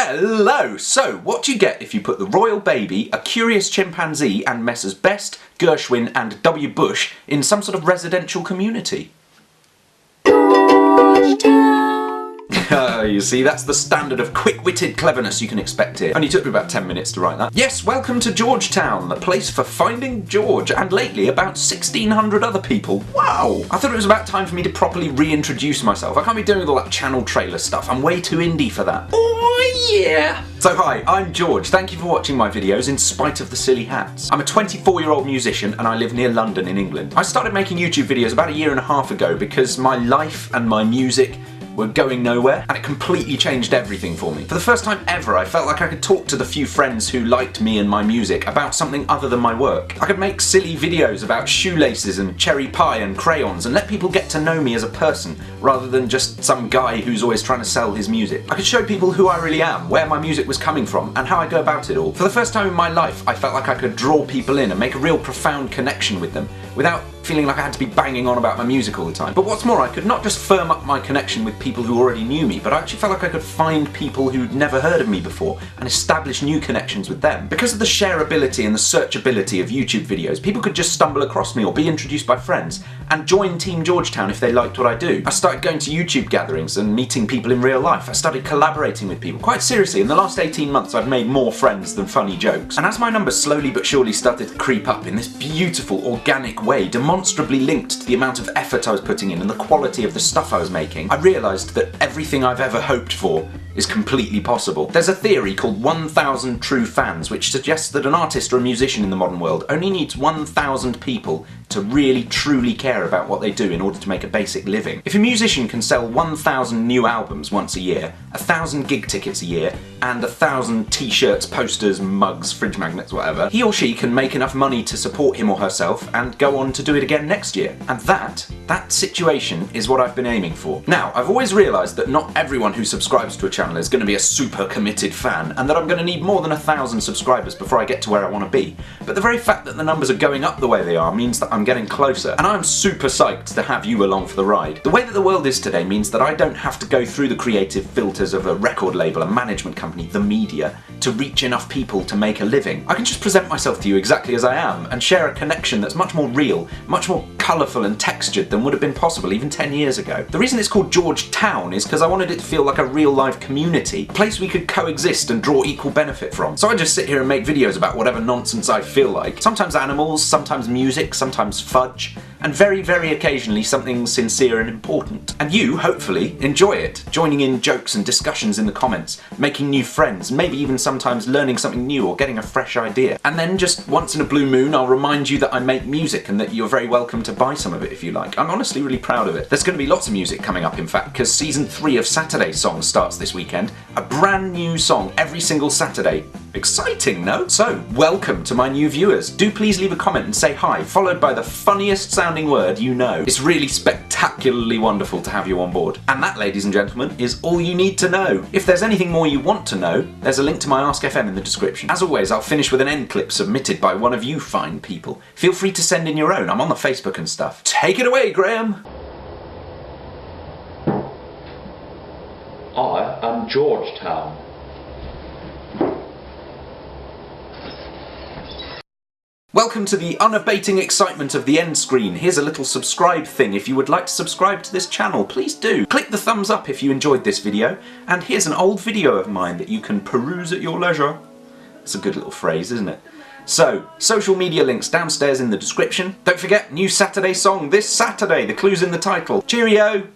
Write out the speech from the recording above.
Hello! So, what do you get if you put the royal baby, a curious chimpanzee and Messrs Best, Gershwin and W. Bush in some sort of residential community? You see, that's the standard of quick-witted cleverness you can expect here. Only took me about 10 minutes to write that. Yes, welcome to Georgetown, the place for finding George, and lately about 1,600 other people. Wow! I thought it was about time for me to properly reintroduce myself. I can't be doing all that channel trailer stuff. I'm way too indie for that. Oh yeah! So hi, I'm George. Thank you for watching my videos in spite of the silly hats. I'm a 24-year-old musician and I live near London in England. I started making YouTube videos about 1.5 years ago because my life and my music were going nowhere, and it completely changed everything for me. For the first time ever, I felt like I could talk to the few friends who liked me and my music about something other than my work. I could make silly videos about shoelaces and cherry pie and crayons and let people get to know me as a person, rather than just some guy who's always trying to sell his music. I could show people who I really am, where my music was coming from, and how I go about it all. For the first time in my life, I felt like I could draw people in and make a real profound connection with them, without feeling like I had to be banging on about my music all the time. But what's more, I could not just firm up my connection with people who already knew me, but I actually felt like I could find people who'd never heard of me before and establish new connections with them. Because of the shareability and the searchability of YouTube videos, people could just stumble across me or be introduced by friends and join Team Georgetown if they liked what I do. I started going to YouTube gatherings and meeting people in real life. I started collaborating with people. Quite seriously, in the last 18 months I've made more friends than funny jokes. And as my numbers slowly but surely started to creep up in this beautiful, organic way, demonstrably linked to the amount of effort I was putting in and the quality of the stuff I was making, I realised that everything I've ever hoped for is completely possible. There's a theory called 1,000 true fans, which suggests that an artist or a musician in the modern world only needs 1,000 people to really truly care about what they do in order to make a basic living. If a musician can sell 1,000 new albums once a year, 1,000 gig tickets a year, and 1,000 t-shirts, posters, mugs, fridge magnets, whatever, he or she can make enough money to support him or herself and go on to do it again next year. And that situation is what I've been aiming for. Now, I've always realised that not everyone who subscribes to a channel is going to be a super committed fan, and that I'm going to need more than 1,000 subscribers before I get to where I want to be. But the very fact that the numbers are going up the way they are means that I'm getting closer, and I'm super psyched to have you along for the ride. The way that the world is today means that I don't have to go through the creative filters of a record label, a management company, the media, to reach enough people to make a living. I can just present myself to you exactly as I am and share a connection that's much more real, much more colourful and textured than would have been possible even 10 years ago. The reason it's called Georgetown is because I wanted it to feel like a real life community, a place we could coexist and draw equal benefit from. So I just sit here and make videos about whatever nonsense I feel like. Sometimes animals, sometimes music, sometimes fudge, and very, very occasionally something sincere and important. And you, hopefully, enjoy it, joining in jokes and discussions in the comments, making new friends, maybe even sometimes learning something new or getting a fresh idea. And then just once in a blue moon, I'll remind you that I make music and that you're very welcome to buy some of it if you like. I'm honestly really proud of it. There's going to be lots of music coming up, in fact, because season 3 of Saturday Songs starts this weekend. A brand new song every single Saturday. Exciting, no? So, welcome to my new viewers. Do please leave a comment and say hi, followed by the funniest sounding word you know. It's really spectacularly wonderful to have you on board. And that, ladies and gentlemen, is all you need to know. If there's anything more you want to know, there's a link to my Ask FM in the description. As always, I'll finish with an end clip submitted by one of you fine people. Feel free to send in your own. I'm on the Facebook and stuff. Take it away, Graham! I am Georgetown. Welcome to the unabating excitement of the end screen. Here's a little subscribe thing. If you would like to subscribe to this channel, please do. Click the thumbs up if you enjoyed this video, and here's an old video of mine that you can peruse at your leisure. It's a good little phrase, isn't it? So, social media links downstairs in the description. Don't forget, new Saturday song this Saturday. The clue's in the title. Cheerio!